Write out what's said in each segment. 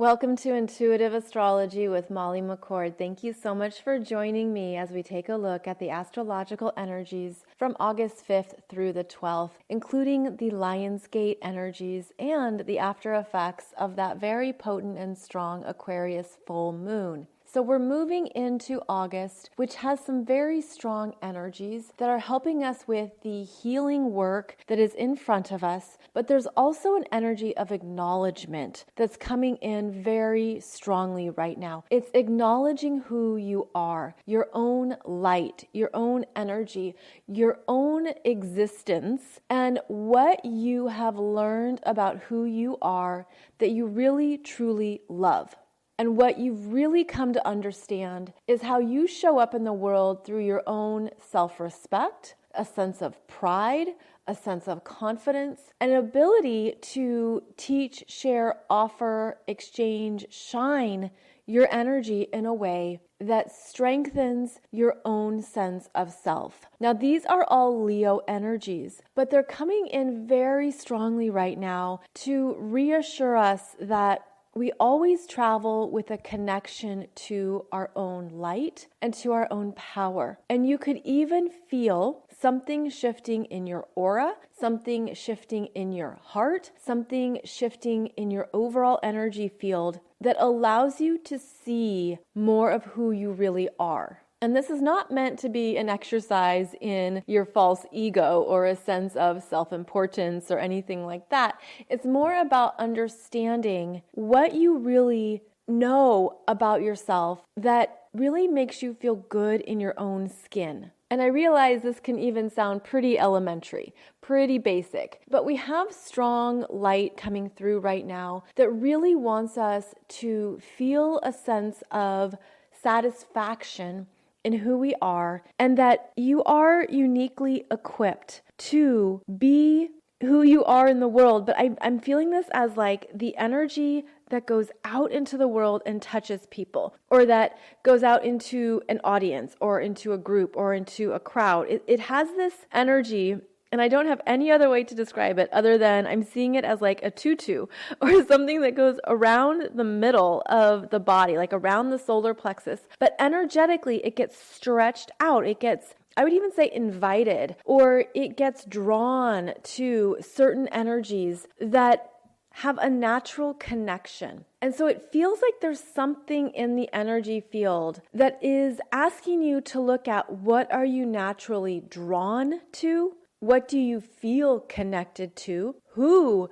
Welcome to Intuitive Astrology with Molly McCord. Thank you so much for joining me as we take a look at the astrological energies from August 5th through the 12th, including the Lionsgate energies and the after effects of that very potent and strong Aquarius full moon. So we're moving into August, which has some very strong energies that are helping us with the healing work that is in front of us. But there's also an energy of acknowledgement that's coming in very strongly right now. It's acknowledging who you are, your own light, your own energy, your own existence, and what you have learned about who you are that you really, truly love. And what you've really come to understand is how you show up in the world through your own self-respect, a sense of pride, a sense of confidence, an ability to teach, share, offer, exchange, shine your energy in a way that strengthens your own sense of self. Now, these are all Leo energies, but they're coming in very strongly right now to reassure us that we always travel with a connection to our own light and to our own power. And you could even feel something shifting in your aura, something shifting in your heart, something shifting in your overall energy field that allows you to see more of who you really are. And this is not meant to be an exercise in your false ego or a sense of self-importance or anything like that. It's more about understanding what you really know about yourself that really makes you feel good in your own skin. And I realize this can even sound pretty elementary, pretty basic, but we have strong light coming through right now that really wants us to feel a sense of satisfaction in who we are, and that you are uniquely equipped to be who you are in the world. But I'm feeling this as like the energy that goes out into the world and touches people, or that goes out into an audience or into a group or into a crowd. It has this energy, and I don't have any other way to describe it other than I'm seeing it as like a tutu or something that goes around the middle of the body, like around the solar plexus. But energetically, it gets stretched out. It gets, I would even say, invited, or it gets drawn to certain energies that have a natural connection. And so it feels like there's something in the energy field that is asking you to look at what are you naturally drawn to? What do you feel connected to? Who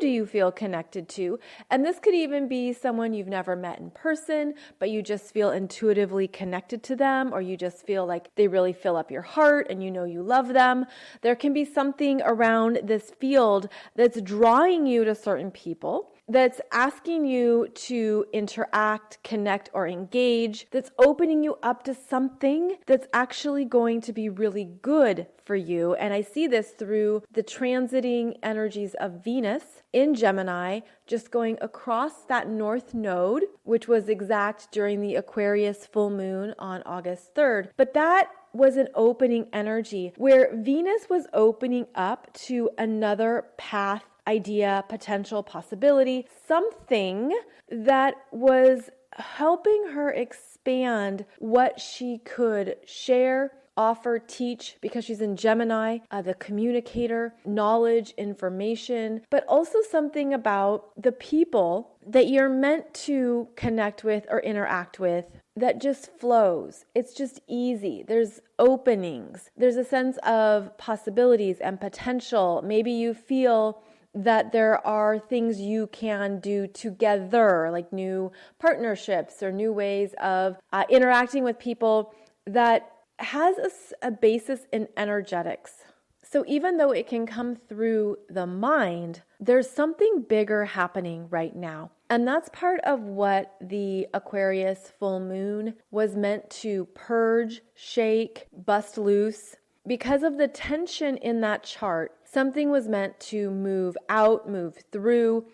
do you feel connected to? And this could even be someone you've never met in person, but you just feel intuitively connected to them, or you just feel like they really fill up your heart and you know you love them. There can be something around this field that's drawing you to certain people, that's asking you to interact, connect, or engage, that's opening you up to something that's actually going to be really good for you. And I see this through the transiting energies of Venus in Gemini, just going across that north node, which was exact during the Aquarius full moon on August 3rd. But that was an opening energy where Venus was opening up to another path, idea, potential, possibility, something that was helping her expand what she could share, offer, teach, because she's in Gemini, the communicator, knowledge, information, but also something about the people that you're meant to connect with or interact with that just flows. It's just easy. There's openings. There's a sense of possibilities and potential. Maybe you feel that there are things you can do together, like new partnerships or new ways of interacting with people that has a basis in energetics. So even though it can come through the mind, there's something bigger happening right now. And that's part of what the Aquarius full moon was meant to purge, shake, bust loose. Because of the tension in that chart, something was meant to move out, move through,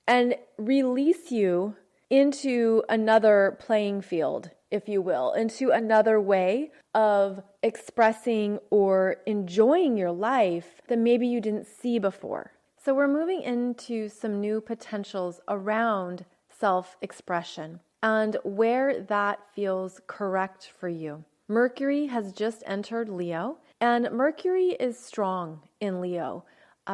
and release you into another playing field, if you will, into another way of expressing or enjoying your life that maybe you didn't see before. So we're moving into some new potentials around self-expression and where that feels correct for you. Mercury has just entered Leo, and Mercury is strong in Leo.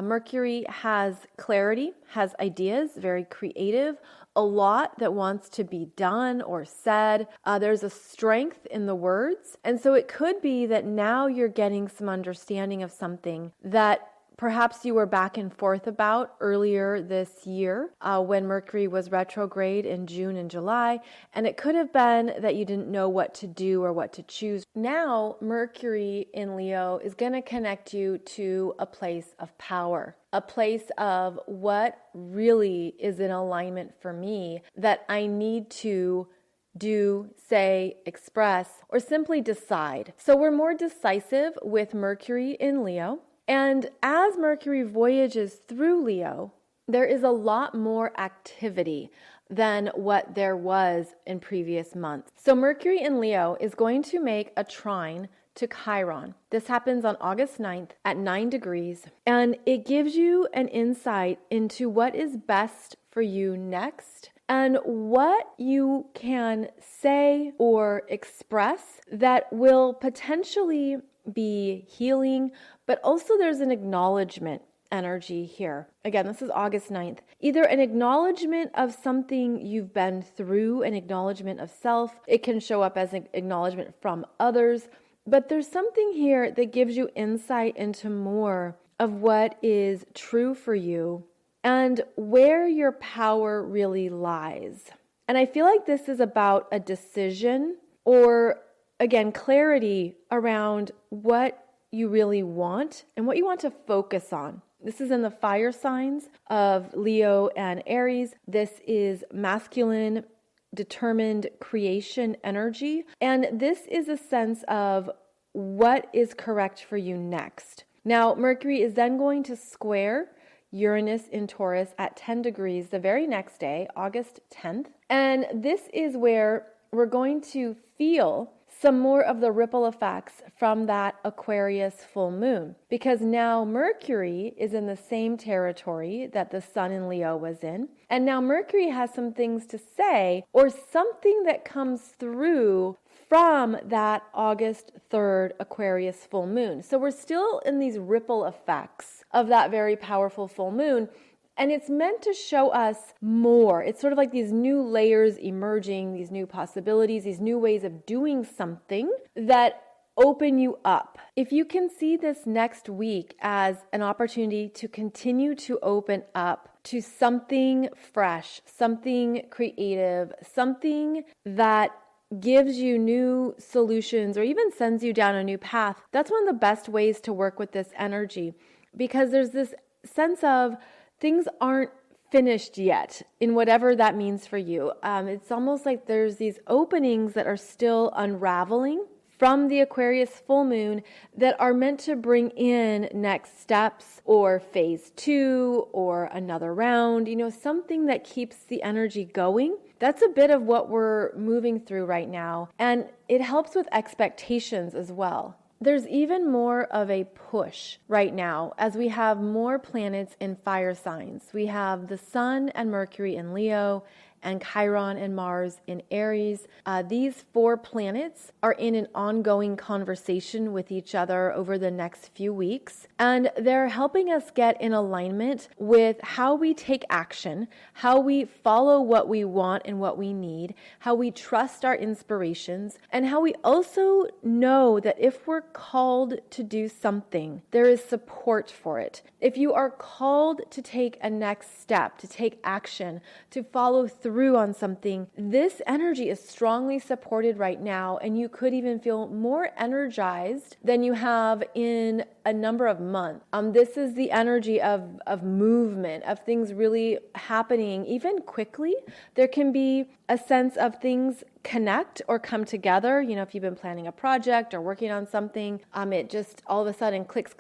Mercury has clarity, has ideas, very creative, a lot that wants to be done or said. There's a strength in the words. And so it could be that now you're getting some understanding of something that perhaps you were back and forth about earlier this year when Mercury was retrograde in June and July. And it could have been that you didn't know what to do or what to choose. Now, Mercury in Leo is going to connect you to a place of power, a place of what really is in alignment for me that I need to do, say, express, or simply decide. So we're more decisive with Mercury in Leo. And as Mercury voyages through Leo, there is a lot more activity than what there was in previous months. So Mercury in Leo is going to make a trine to Chiron. This happens on August 9th at 9 degrees, and it gives you an insight into what is best for you next and what you can say or express that will potentially be healing, but also there's an acknowledgement energy here. Again, this is August 9th. Either an acknowledgement of something you've been through, an acknowledgement of self. It can show up as an acknowledgement from others, but there's something here that gives you insight into more of what is true for you and where your power really lies. And I feel like this is about a decision or, again, clarity around what you really want and what you want to focus on. This is in the fire signs of Leo and Aries. This is masculine, determined creation energy. And this is a sense of what is correct for you next. Now, Mercury is then going to square Uranus in Taurus at 10 degrees the very next day, August 10th. And this is where we're going to feel some more of the ripple effects from that Aquarius full moon, because now Mercury is in the same territory that the sun in Leo was in. And now Mercury has some things to say or something that comes through from that August 3rd Aquarius full moon. So we're still in these ripple effects of that very powerful full moon. And it's meant to show us more. It's sort of like these new layers emerging, these new possibilities, these new ways of doing something that open you up. If you can see this next week as an opportunity to continue to open up to something fresh, something creative, something that gives you new solutions or even sends you down a new path, that's one of the best ways to work with this energy, because there's this sense of things aren't finished yet in whatever that means for you. It's almost like there's these openings that are still unraveling from the Aquarius full moon that are meant to bring in next steps or phase 2 or another round, something that keeps the energy going. That's a bit of what we're moving through right now. And it helps with expectations as well. There's even more of a push right now as we have more planets in fire signs. We have the Sun and Mercury in Leo and Chiron and Mars in Aries. These 4 planets are in an ongoing conversation with each other over the next few weeks, and they're helping us get in alignment with how we take action, how we follow what we want and what we need, how we trust our inspirations, and how we also know that if we're called to do something, there is support for it. If you are called to take a next step, to take action, to follow through on something, this energy is strongly supported right now, and you could even feel more energized than you have in a number of months. This is the energy of movement, of things really happening even quickly. There can be a sense of things connect or come together. If you've been planning a project or working on something, it just all of a sudden clicks.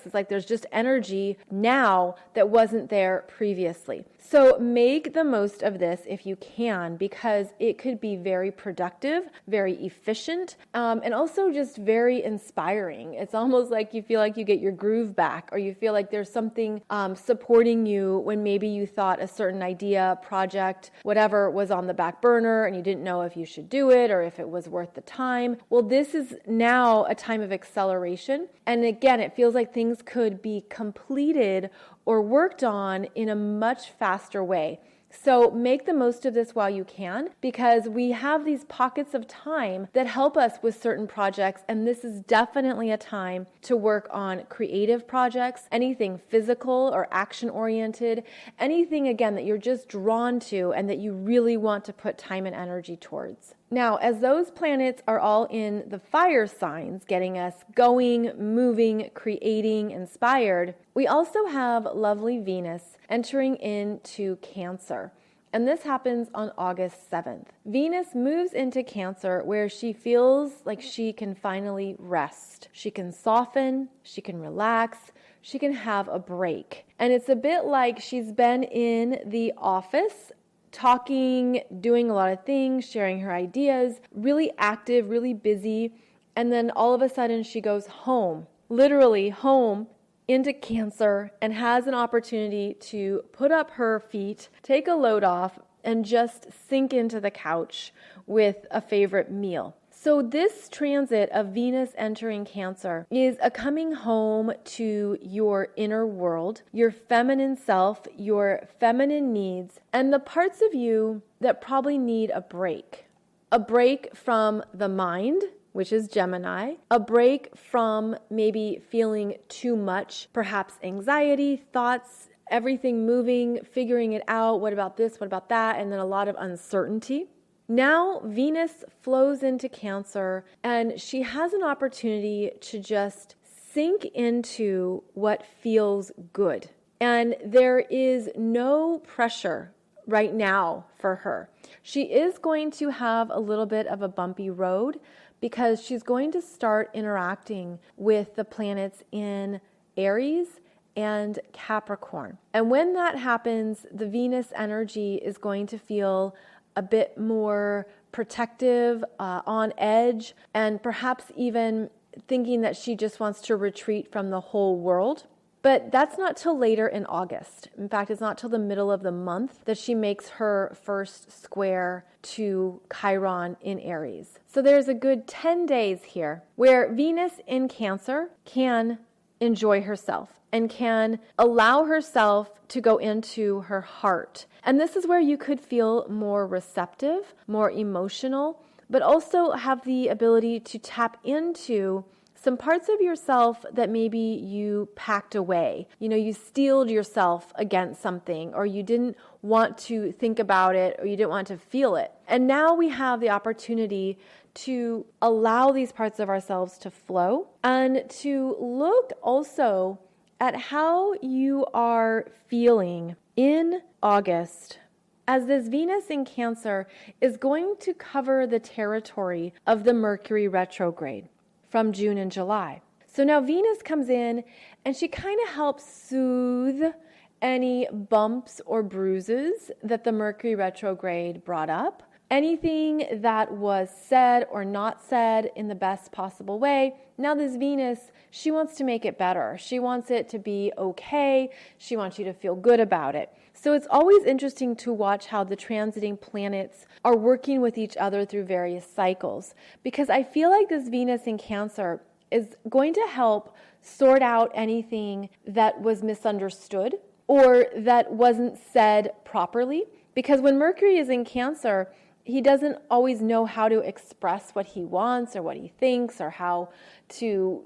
It's like there's just energy now that wasn't there previously. So make the most of this if you can, because it could be very productive, very efficient, and also just very inspiring. It's almost like you feel like you get your groove back, or you feel like there's something supporting you when maybe you thought a certain idea, project, whatever was on the back burner and you didn't know if you should do it or if it was worth the time. Well, this is now a time of acceleration. And again, it feels like things could be completed or worked on in a much faster way. So make the most of this while you can, because we have these pockets of time that help us with certain projects. And this is definitely a time to work on creative projects, anything physical or action oriented, anything again that you're just drawn to and that you really want to put time and energy towards. Now, as those planets are all in the fire signs, getting us going, moving, creating, inspired, we also have lovely Venus entering into Cancer. And this happens on August 7th. Venus moves into Cancer where she feels like she can finally rest. She can soften, she can relax, she can have a break. And it's a bit like she's been in the office talking, doing a lot of things, sharing her ideas, really active, really busy. And then all of a sudden she goes home, literally home into Cancer, and has an opportunity to put up her feet, take a load off, and just sink into the couch with a favorite meal. So this transit of Venus entering Cancer is a coming home to your inner world, your feminine self, your feminine needs, and the parts of you that probably need a break. A break from the mind, which is Gemini, a break from maybe feeling too much, perhaps anxiety, thoughts, everything moving, figuring it out, what about this, what about that, and then a lot of uncertainty. Now Venus flows into Cancer and she has an opportunity to just sink into what feels good. And there is no pressure right now for her. She is going to have a little bit of a bumpy road because she's going to start interacting with the planets in Aries and Capricorn. And when that happens, the Venus energy is going to feel a bit more protective, on edge, and perhaps even thinking that she just wants to retreat from the whole world. But that's not till later in August. In fact, it's not till the middle of the month that she makes her first square to Chiron in Aries. So there's a good 10 days here where Venus in Cancer can enjoy herself and can allow herself to go into her heart. And this is where you could feel more receptive, more emotional, but also have the ability to tap into some parts of yourself that maybe you packed away. You steeled yourself against something, or you didn't want to think about it, or you didn't want to feel it. And now we have the opportunity to allow these parts of ourselves to flow and to look also at how you are feeling in August, as this Venus in Cancer is going to cover the territory of the Mercury retrograde from June and July. So now Venus comes in and she kind of helps soothe any bumps or bruises that the Mercury retrograde brought up. Anything that was said or not said in the best possible way. Now this Venus, she wants to make it better. She wants it to be okay. She wants you to feel good about it. So it's always interesting to watch how the transiting planets are working with each other through various cycles, because I feel like this Venus in Cancer is going to help sort out anything that was misunderstood or that wasn't said properly. Because when Mercury is in Cancer, he doesn't always know how to express what he wants or what he thinks or how to,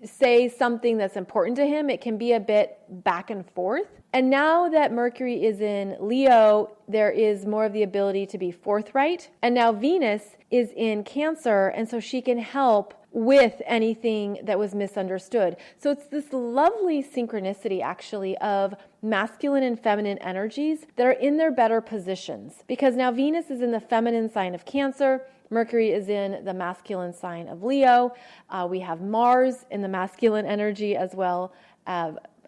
say something that's important to him. It can be a bit back and forth. And now that Mercury is in Leo, there is more of the ability to be forthright. And now Venus is in Cancer, and so she can help with anything that was misunderstood. So it's this lovely synchronicity, actually, of masculine and feminine energies that are in their better positions. Because now Venus is in the feminine sign of Cancer, Mercury is in the masculine sign of Leo. We have Mars in the masculine energy as well,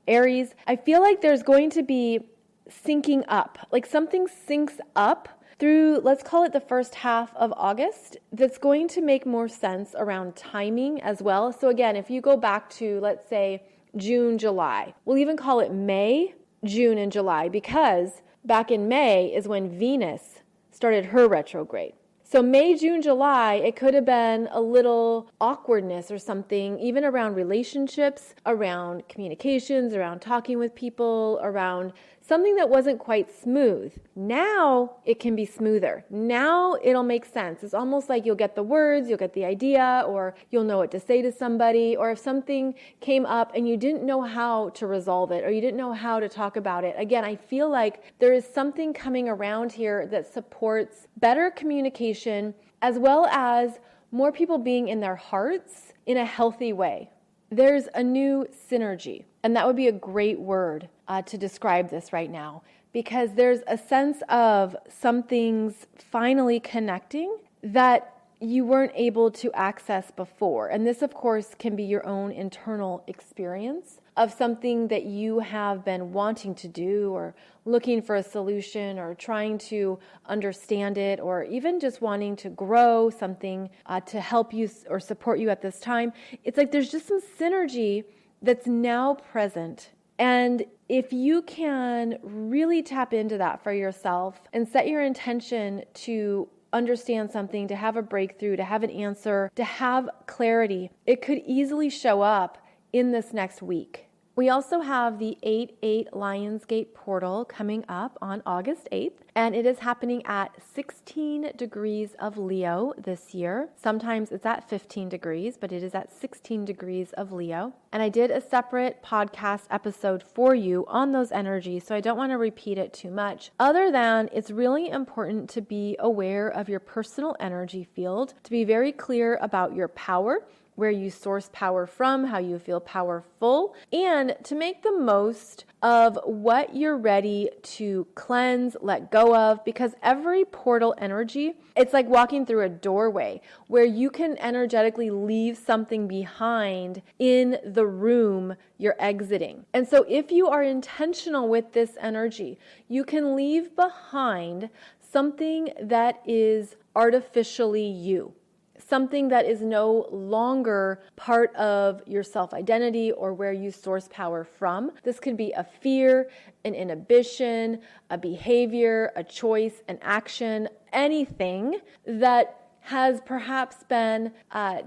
Aries. I feel like there's going to be syncing up, like something syncs up through, let's call it the first half of August, that's going to make more sense around timing as well. So again, if you go back to, let's say, June, July, we'll even call it May, June, and July, because back in May is when Venus started her retrograde. So May, June, July, it could have been a little awkwardness or something, even around relationships, around communications, around talking with people, around something that wasn't quite smooth. Now it can be smoother. Now it'll make sense. It's almost like you'll get the words, you'll get the idea, or you'll know what to say to somebody, or if something came up and you didn't know how to resolve it, or you didn't know how to talk about it. Again, I feel like there is something coming around here that supports better communication, as well as more people being in their hearts in a healthy way. There's a new synergy, and that would be a great word to describe this right now, because there's a sense of some things finally connecting that you weren't able to access before. And this, of course, can be your own internal experience of something that you have been wanting to do, or looking for a solution, or trying to understand it, or even just wanting to grow something to help you or support you at this time. It's like there's just some synergy that's now present. And if you can really tap into that for yourself and set your intention to understand something, to have a breakthrough, to have an answer, to have clarity, it could easily show up in this next week. We also have the 8/8 Lionsgate portal coming up on August 8th, and it is happening at 16 degrees of Leo this year. Sometimes it's at 15 degrees, but it is at 16 degrees of Leo. And I did a separate podcast episode for you on those energies, so I don't want to repeat it too much, other than it's really important to be aware of your personal energy field, to be very clear about your power, where you source power from, how you feel powerful, and to make the most of what you're ready to cleanse, let go of, because every portal energy, it's like walking through a doorway where you can energetically leave something behind in the room you're exiting. And so if you are intentional with this energy, you can leave behind something that is artificially you. Something that is no longer part of your self-identity or where you source power from. This could be a fear, an inhibition, a behavior, a choice, an action, anything that has perhaps been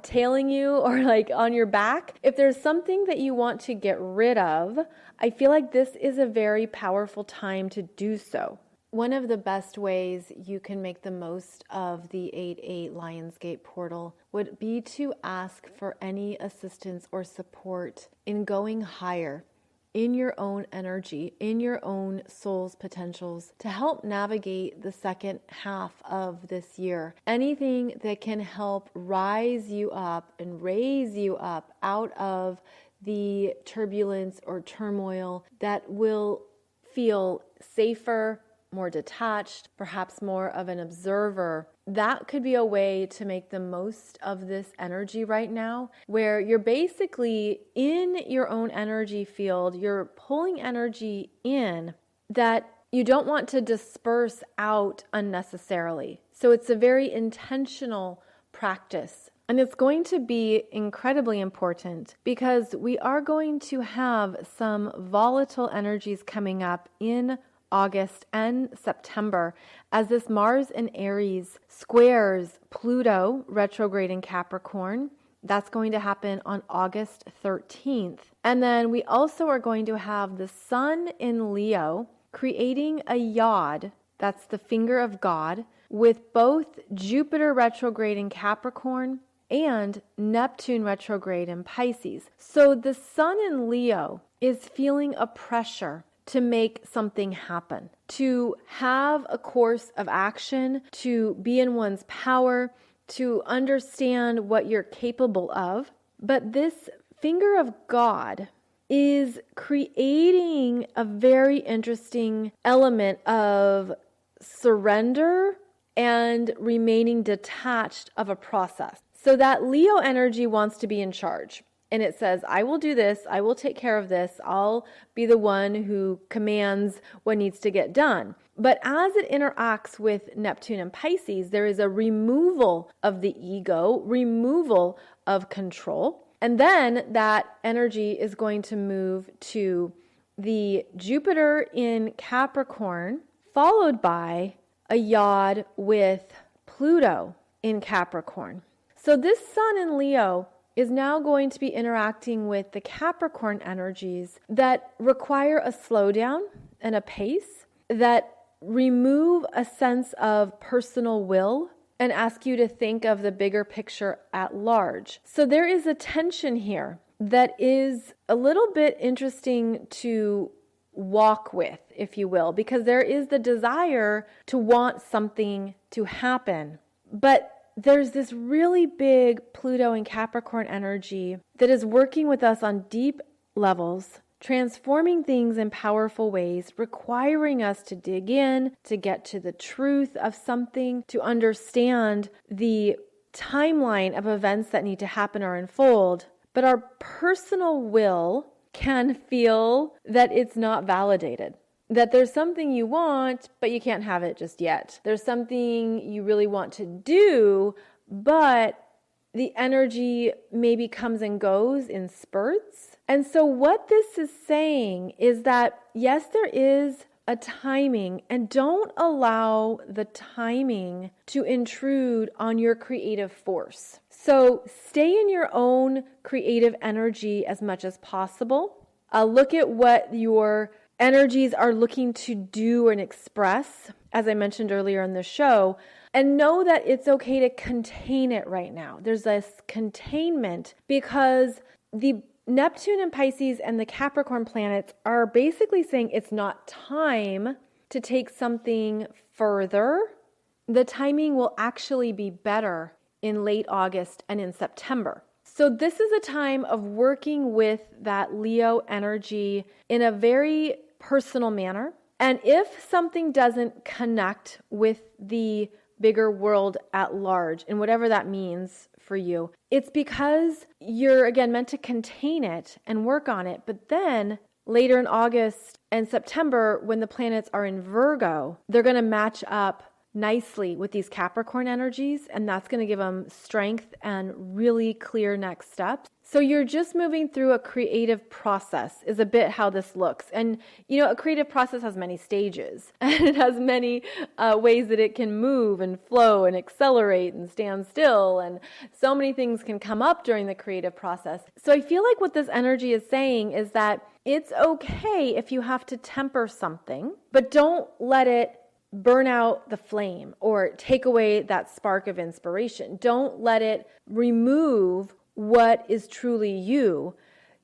tailing you or like on your back. If there's something that you want to get rid of, I feel like this is a very powerful time to do so. One of the best ways you can make the most of the 8/8 Lionsgate portal would be to ask for any assistance or support in going higher in your own energy, in your own soul's potentials, to help navigate the second half of this year. Anything that can help rise you up and raise you up out of the turbulence or turmoil that will feel safer, more detached, perhaps more of an observer. That could be a way to make the most of this energy right now, where you're basically in your own energy field, you're pulling energy in that you don't want to disperse out unnecessarily. So it's a very intentional practice. And it's going to be incredibly important because we are going to have some volatile energies coming up in August and September as this Mars in Aries squares Pluto retrograde in Capricorn. That's going to happen on August 13th. And then we also are going to have the Sun in Leo creating a yod, that's the finger of God, with both Jupiter retrograde in Capricorn and Neptune retrograde in Pisces. So the Sun in Leo is feeling a pressure to make something happen, to have a course of action, to be in one's power, to understand what you're capable of. But this finger of God is creating a very interesting element of surrender and remaining detached of a process. So that Leo energy wants to be in charge. And it says, I will do this, I will take care of this, I'll be the one who commands what needs to get done. But as it interacts with Neptune and Pisces, there is a removal of the ego, removal of control. And then that energy is going to move to the Jupiter in Capricorn, followed by a yod with Pluto in Capricorn. So this Sun in Leo is now going to be interacting with the Capricorn energies that require a slowdown and a pace, that remove a sense of personal will and ask you to think of the bigger picture at large. So there is a tension here that is a little bit interesting to walk with, if you will, because there is the desire to want something to happen. But there's this really big Pluto and Capricorn energy that is working with us on deep levels, transforming things in powerful ways, requiring us to dig in, to get to the truth of something, to understand the timeline of events that need to happen or unfold. But our personal will can feel that it's not validated, that there's something you want, but you can't have it just yet. There's something you really want to do, but the energy maybe comes and goes in spurts. And so what this is saying is that, yes, there is a timing, and don't allow the timing to intrude on your creative force. So stay in your own creative energy as much as possible. Look at what your energies are looking to do and express, as I mentioned earlier in the show, and know that it's okay to contain it right now. There's this containment because the Neptune and Pisces and the Capricorn planets are basically saying it's not time to take something further. The timing will actually be better in late August and in September. So this is a time of working with that Leo energy in a very personal manner. And if something doesn't connect with the bigger world at large, and whatever that means for you, it's because you're, again, meant to contain it and work on it. But then later in August and September, when the planets are in Virgo, they're going to match up nicely with these Capricorn energies, and that's going to give them strength and really clear next steps. So you're just moving through a creative process is a bit how this looks. And, you know, a creative process has many stages and it has many ways that it can move and flow and accelerate and stand still. And so many things can come up during the creative process. So I feel like what this energy is saying is that it's okay if you have to temper something, but don't let it burn out the flame or take away that spark of inspiration. Don't let it remove what is truly you.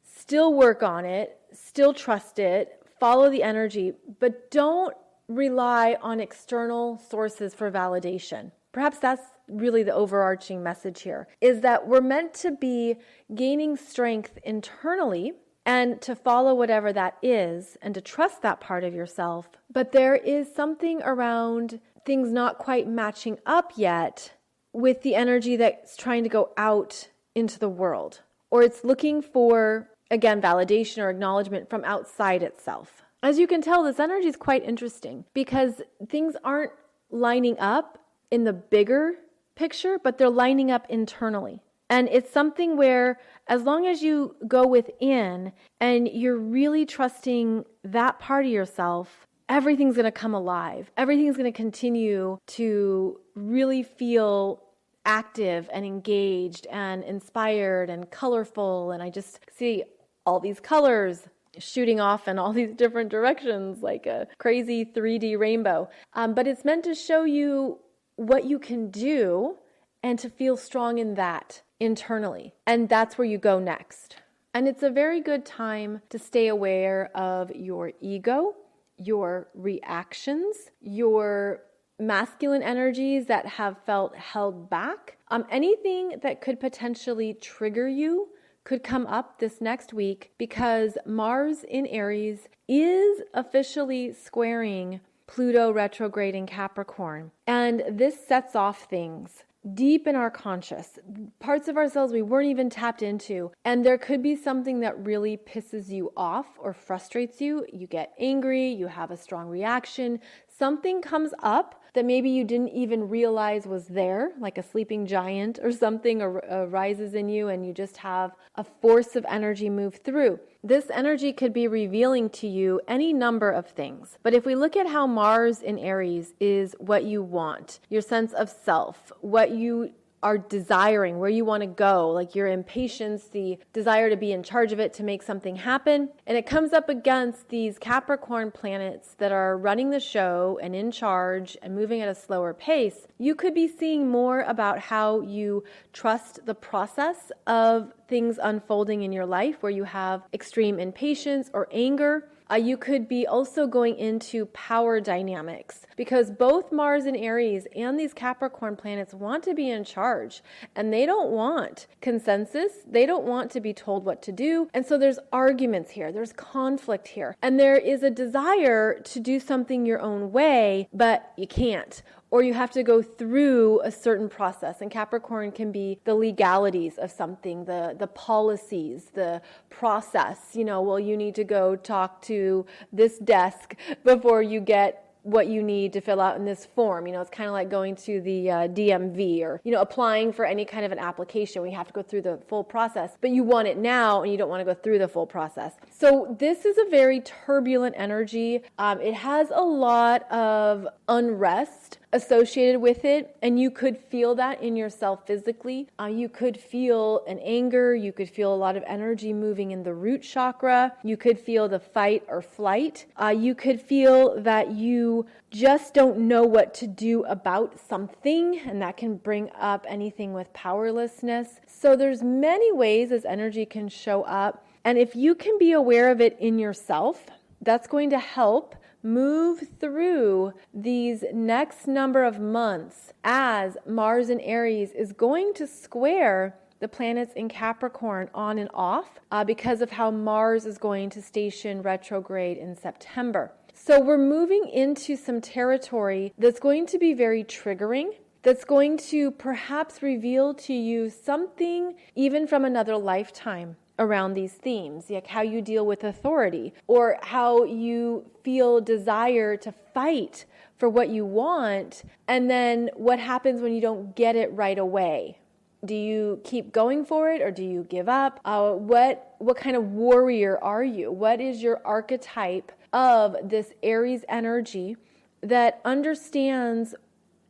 Still work on it, still trust it, follow the energy, but don't rely on external sources for validation. Perhaps that's really the overarching message here, is that we're meant to be gaining strength internally and to follow whatever that is and to trust that part of yourself. But there is something around things not quite matching up yet with the energy that's trying to go out into the world, or it's looking for, again, validation or acknowledgement from outside itself. As you can tell, this energy is quite interesting because things aren't lining up in the bigger picture, but they're lining up internally. And it's something where as long as you go within and you're really trusting that part of yourself, everything's going to come alive. Everything's going to continue to really feel active and engaged and inspired and colorful. And I just see all these colors shooting off in all these different directions like a crazy 3D rainbow. But it's meant to show you what you can do and to feel strong in that internally. And that's where you go next. And it's a very good time to stay aware of your ego, your reactions, your masculine energies that have felt held back. Anything that could potentially trigger you could come up this next week because Mars in Aries is officially squaring Pluto retrograde in Capricorn. And this sets off things deep in our conscious, parts of ourselves we weren't even tapped into. And there could be something that really pisses you off or frustrates you. You get angry, you have a strong reaction, something comes up that maybe you didn't even realize was there, like a sleeping giant or something arises in you, and you just have a force of energy move through. This energy could be revealing to you any number of things. But if we look at how Mars in Aries is what you want, your sense of self, what you are desiring, where you want to go, like your impatience, the desire to be in charge of it, to make something happen. And it comes up against these Capricorn planets that are running the show and in charge and moving at a slower pace. You could be seeing more about how you trust the process of things unfolding in your life, where you have extreme impatience or anger. You could be also going into power dynamics, because both Mars and Aries and these Capricorn planets want to be in charge, and they don't want consensus. They don't want to be told what to do. And so there's arguments here. There's conflict here. And there is a desire to do something your own way, but you can't. Or you have to go through a certain process. And Capricorn can be the legalities of something, the policies, the process. Well, you need to go talk to this desk before you get what you need to fill out in this form. It's kind of like going to the DMV, or, applying for any kind of an application. We have to go through the full process, but you want it now and you don't want to go through the full process. So this is a very turbulent energy. It has a lot of unrest associated with it, and you could feel that in yourself physically. You could feel an anger. You could feel a lot of energy moving in the root chakra. You could feel the fight or flight. You could feel that you just don't know what to do about something, and that can bring up anything with powerlessness. So there's many ways this energy can show up, and if you can be aware of it in yourself, that's going to help move through these next number of months, as Mars in Aries is going to square the planets in Capricorn on and off, because of how Mars is going to station retrograde in September. So we're moving into some territory that's going to be very triggering, that's going to perhaps reveal to you something even from another lifetime around these themes, like how you deal with authority, or how you feel desire to fight for what you want, and then what happens when you don't get it right away. Do you keep going for it, or do you give up? What kind of warrior are you? What is your archetype of this Aries energy that understands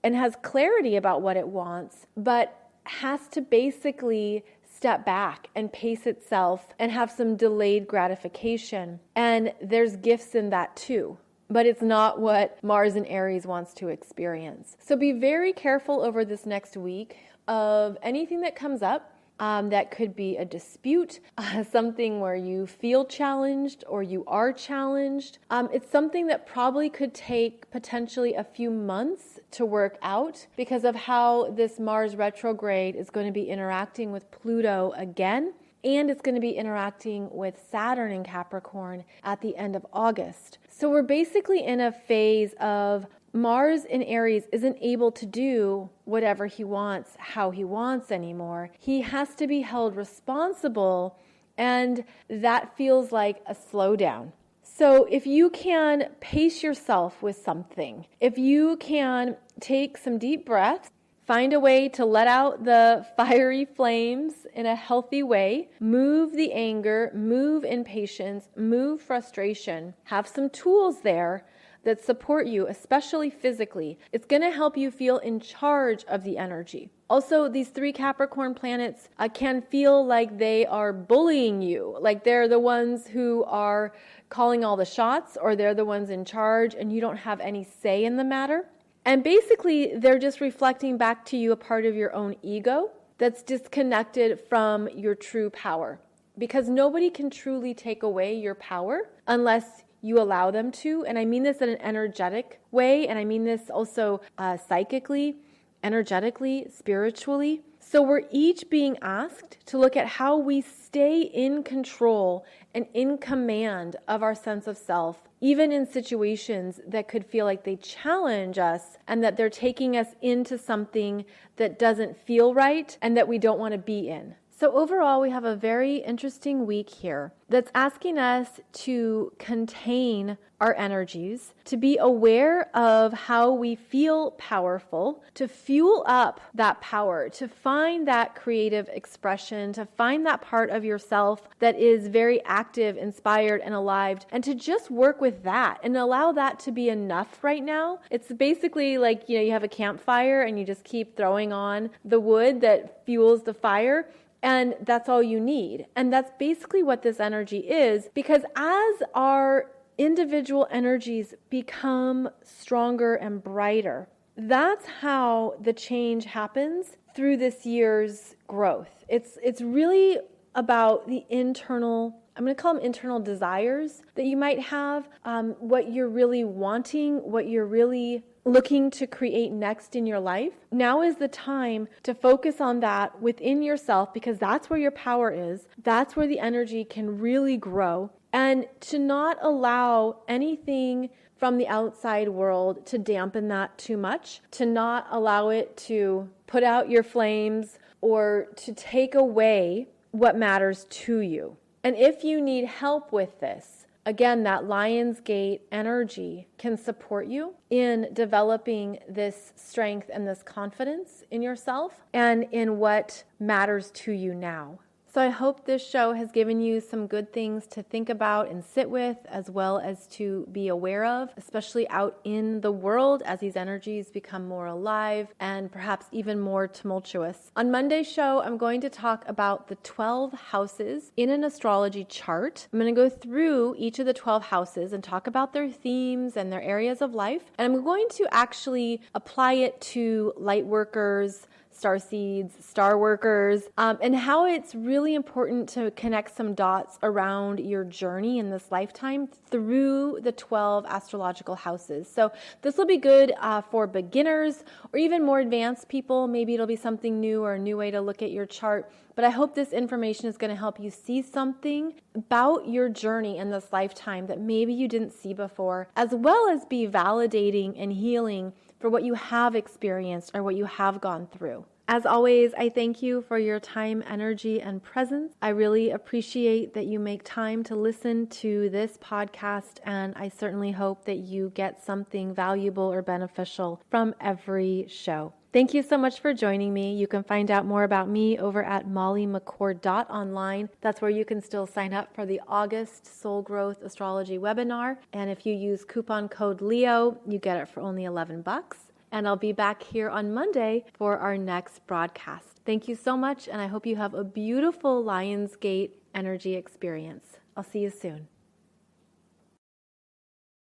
and has clarity about what it wants, but has to basically step back and pace itself and have some delayed gratification? And there's gifts in that too, but it's not what Mars in Aries wants to experience. So be very careful over this next week of anything that comes up. That could be a dispute, something where you feel challenged or you are challenged. It's something that probably could take potentially a few months to work out, because of how this Mars retrograde is going to be interacting with Pluto again, and it's going to be interacting with Saturn in Capricorn at the end of August. So we're basically in a phase of Mars in Aries isn't able to do whatever he wants, how he wants anymore. He has to be held responsible, and that feels like a slowdown. So if you can pace yourself with something, if you can take some deep breaths, find a way to let out the fiery flames in a healthy way, move the anger, move impatience, move frustration, have some tools there that support you, especially physically. It's going to help you feel in charge of the energy. Also, these 3 Capricorn planets can feel like they are bullying you, like they're the ones who are calling all the shots, or they're the ones in charge and you don't have any say in the matter. And basically, they're just reflecting back to you a part of your own ego that's disconnected from your true power. Because nobody can truly take away your power unless you allow them to. And I mean this in an energetic way, and I mean this also psychically, energetically, spiritually. So we're each being asked to look at how we stay in control and in command of our sense of self, even in situations that could feel like they challenge us and that they're taking us into something that doesn't feel right and that we don't want to be in. So overall, we have a very interesting week here that's asking us to contain our energies, to be aware of how we feel powerful, to fuel up that power, to find that creative expression, to find that part of yourself that is very active, inspired, and alive, and to just work with that and allow that to be enough right now. It's basically like, you have a campfire and you just keep throwing on the wood that fuels the fire. And that's all you need. And that's basically what this energy is, because as our individual energies become stronger and brighter, that's how the change happens through this year's growth. It's really about the internal, I'm going to call them internal desires that you might have, what you're really wanting, what you're really looking to create next in your life. Now is the time to focus on that within yourself, because that's where your power is. That's where the energy can really grow, and to not allow anything from the outside world to dampen that too much, to not allow it to put out your flames or to take away what matters to you. And if you need help with this, again, that Lionsgate energy can support you in developing this strength and this confidence in yourself and in what matters to you now. So I hope this show has given you some good things to think about and sit with, as well as to be aware of, especially out in the world as these energies become more alive and perhaps even more tumultuous. On Monday's show, I'm going to talk about the 12 houses in an astrology chart. I'm going to go through each of the 12 houses and talk about their themes and their areas of life. And I'm going to actually apply it to light workers, star seeds, star workers, and how it's really important to connect some dots around your journey in this lifetime through the 12 astrological houses. So this will be good for beginners or even more advanced people. Maybe it'll be something new or a new way to look at your chart. But I hope this information is going to help you see something about your journey in this lifetime that maybe you didn't see before, as well as be validating and healing for what you have experienced or what you have gone through. As always, I thank you for your time, energy, and presence. I really appreciate that you make time to listen to this podcast, and I certainly hope that you get something valuable or beneficial from every show. Thank you so much for joining me. You can find out more about me over at mollymccord.online. That's where you can still sign up for the August Soul Growth Astrology webinar. And if you use coupon code LEO, you get it for only $11. And I'll be back here on Monday for our next broadcast. Thank you so much, and I hope you have a beautiful Lionsgate energy experience. I'll see you soon.